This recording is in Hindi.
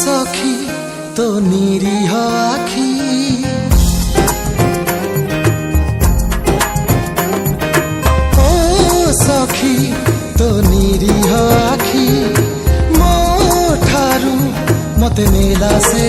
सखी तो निरीह आखी ओ सखी तो निरीह आखी मो ठारू मते नेला से